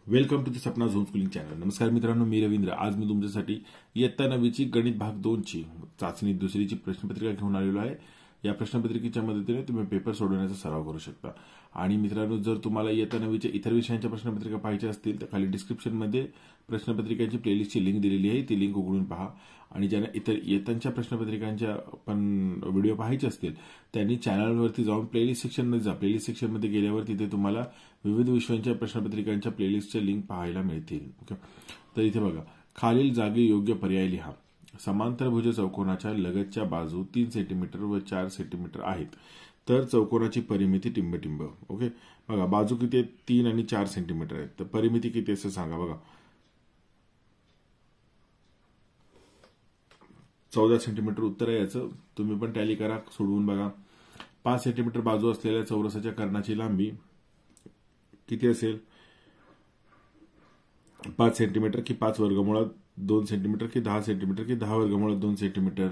Welcome to the Sapna zone schooling channel. नमस्कार मित्रांनो, मी रवींद्र। आज मी तुमच्यासाठी इयत्ता 9वी गणित भाग 2 ची चाचणी दुसरीची प्रश्नपत्रिका घेऊन आलेलो आहे। या प्रश्नपत्रिकेच्या मदतीने तुम्ही पेपर सोडवण्याचा सराव करू शकता। आणि मित्रांनो, जर तुम्हाला इयत्ता 9वीच्या इतर विषयांच्या प्रश्नपत्रिका पाहायच्या असतील तर खाली डिस्क्रिप्शन मध्ये प्रश्नपत्रिकांची प्लेलिस्टची लिंक दिलेली आहे, ती लिंक उघडून पहा। आणि ज्यांना इतर इयत्तांच्या प्रश्नपत्रिकांच्या पण व्हिडिओ पाहायचे असतील त्यांनी चॅनलवरती जाऊन प्लेलिस्ट सेक्शनमध्ये जा। प्लेलिस्ट सेक्शनमध्ये गेल्यावर तिथे तुम्हाला विविध विषयांच्या प्रश्नपत्रिकांच्या प्लेलिस्टच्या लिंक पाहायला मिळतील। ओके, तर इथे बघा, खालील जागी योग्य पर्याय लिहा। समांतरभुज चौकोनाच्या लगतच्या बाजू 3 सेंटीमीटर व 4 सेंटीमीटर आहेत, तर चौकोनाची परिमिती टिंबटिंब। ओके, बघा बाजू किती आहेत, 3 आणि 4 सेंटीमीटर आहेत, तर परिमिती किती असं सांगा। बघा 14 सेंटीमीटर उत्तर आहे याचं। तुम्ही पण टॅली करा, सोडवून बघा। 5 सेंटीमीटर बाजू असलेल्या चौरसाच्या कर्णाची लांबी किती असेल? 5 सेंटीमीटर की 5 वर्गमुळात 2 सेंटीमीटर की 10 सेंटीमीटर की 10 वर्गमुळात 2 सेंटीमीटर?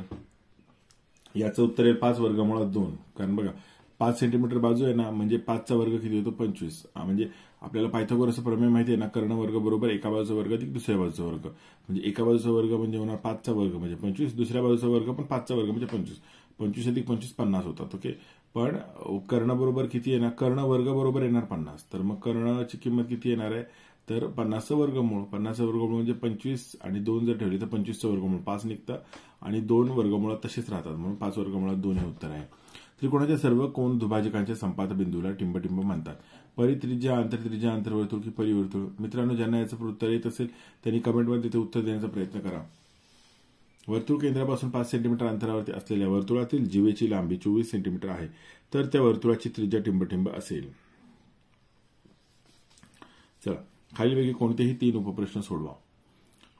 याचं उत्तर आहे 5 वर्गमुळात 2। कारण बघा 5 सेंटीमीटर बाजू आहे ना, म्हणजे 5 चा वर्ग किती होतो? 25। म्हणजे आपल्याला पायथागोरसचा प्रमेय माहिती आहे ना, कर्ण वर्ग बरोबर एका बाजूचा वर्ग अधिक दुसऱ्या बाजूचा वर्ग। म्हणजे एका बाजूचा वर्ग म्हणजे होणार 5 चा वर्ग म्हणजे 25, दुसऱ्या बाजूचा वर्ग पण 5 चा वर्ग म्हणजे 25। 25 अधिक 25 50 होतात। ओके, पण कर्ण बरोबर किती येणार? कर्ण वर्ग बरोबर येणार 50। तर मग कर्णाची किंमत किती येणार आहे? तर 50 चं वर्गमूळ। 50 चं वर्गमूळ म्हणजे 25 आणि 2 जर ठेवली तर 25 चं वर्गमूळ 5 निघतं आणि 2 वर्गमुळात तसेच राहतात, म्हणून 5 वर्गमुळात 2 हे उत्तर आहे। त्रिकोणाच्या सर्व कोन दुभाजकांच्या संपात बिंदूला टिंबटिंब म्हणतात। परित्रिज्या, आंतरत्रिज्या, आंतरवर्तुळ की परिवर्तुळ? मित्रांनो, ज्यांना याचं उत्तर येत असेल त्यांनी कमेंटमध्ये ते उत्तर देण्याचा प्रयत्न करा। वर्तुळ केंद्रापासून 5 सेंटीमीटर अंतरावरती असलेल्या वर्तुळातील जीवेची लांबी 24 सेंटीमीटर आहे, तर त्या वर्तुळाची त्रिज्या टिंबटिंब असेल। चला, खालीलपैकी कोणतेही 3 उपप्रश्न सोडवा।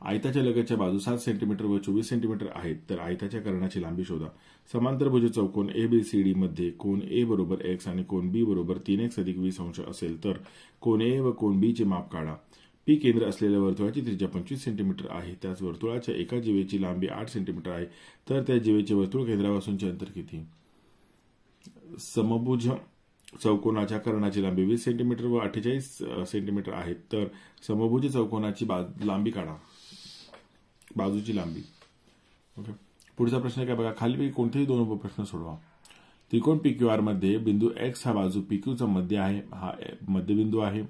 आयताच्या लगतच्या बाजू 7 सेंटीमीटर व 24 सेंटीमीटर आहेत, तर आयताच्या कर्णाची लांबी शोधा। समांतरभुज चौकोन ABCD मध्ये कोन A बरोबर x आणि कोन B बरोबर 3x अधिक 20 अंश असेल, तर कोन A व कोन B चे माप काढा। P केंद्र असलेल्या वर्तुळाची त्रिज्या 25 सेंटीमीटर आहे, त्याच वर्तुळाच्या एका जीवेची लांबी 8 सेंटीमीटर आहे, तर त्या जीवेचे वर्तुळ केंद्रापासूनचे अंतर किती? समभुज चौकोनाच्या कर्णाची लांबी 20 सेंटीमीटर व 48 सेंटीमीटर आहे, तर समभुज चौकोनाची लांबी काढा, बाजूची लांबी। ओके, पुढचा प्रश्न काय बघा, खालीपैकी कोणतेही 2 उपप्रश्न सोडवा। त्रिकोण PQR मध्ये बिंदू X हा बाजू PQ चा मध्य आहे, हा मध्यबिंदू आहे।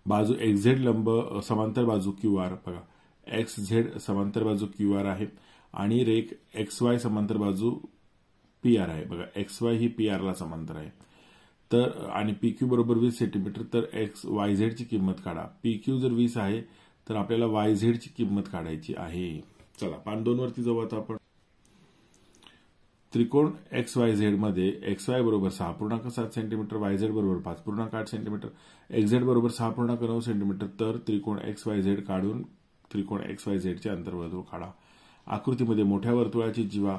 बाजू XZ लंब समांतर बाजू QR, बघा XZ समांतर बाजू QR आहे आणि रेख XY समांतर बाजू PR आहे। बघा XY ही PR ला समांतर आहे, तर आणि PQ बरोबर 20 सेंटीमीटर, तर YZ ची किंमत काढा। PQ जर 20 आहे तर आपल्याला YZ ची किंमत काढायची आहे। चला पान 2 वरती जाऊ आता आपण। त्रिकोण XYZ मध्ये XY बरोबर 6.7 सेंटीमीटर, YZ बरोबर 5.8 सेंटीमीटर, XZ बरोबर 6.9 सेंटीमीटर, तर त्रिकोण XYZ काढून त्रिकोण XYZ चे अंतर्वर्तुळ काढा। आकृतीमध्ये मोठ्या वर्तुळाची जीवा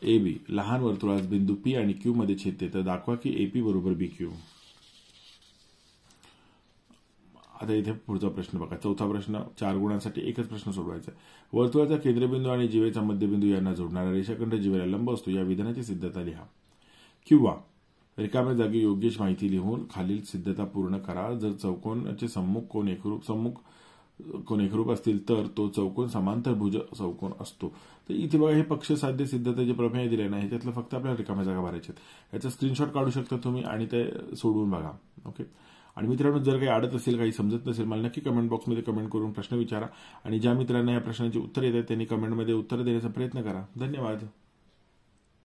AB लहान वर्तुळास बिंदू P आणि Q मध्ये छेदते, तर दाखवा की AP बरोबर BQ। आता इथे पुढचा प्रश्न बघा, चौथा प्रश्न 4 गुणांसाठी एकच प्रश्न सोडवायचा आहे। वर्तुळाचा केंद्रबिंदू आणि जीवेचा मध्यबिंदू यांना जोडणारा रेषाखंड जीवेला लंब असतो, या विधानाची सिद्धता लिहा। किंवा रिकाम्या जागी योग्य माहिती लिहून खालील सिद्धता पूर्ण करा। जर चौकोनाचे सम्मुख कोन एकरूप असतील तर तो चौकोन समांतरभुज चौकोन असतो। तर इथे बघा, हे पक्ष साध्य सिद्धता जे प्रमेय दिले ना, ह्याच्यातलं फक्त आपल्याला रिकाम्या जागा भरायच्या आहेत। याचा स्क्रीनशॉट काढू शकता तुम्ही आणि ते सोडवून बघा। ओके, आणि मित्रांनो, जर काही अडत असेल, काही समजत नसेल, मला नक्की कमेंट बॉक्समध्ये कमेंट करून प्रश्न विचारा। आणि ज्या मित्रांना या प्रश्नांची उत्तर येत आहेत त्यांनी कमेंटमध्ये उत्तर देण्याचा प्रयत्न करा। धन्यवाद।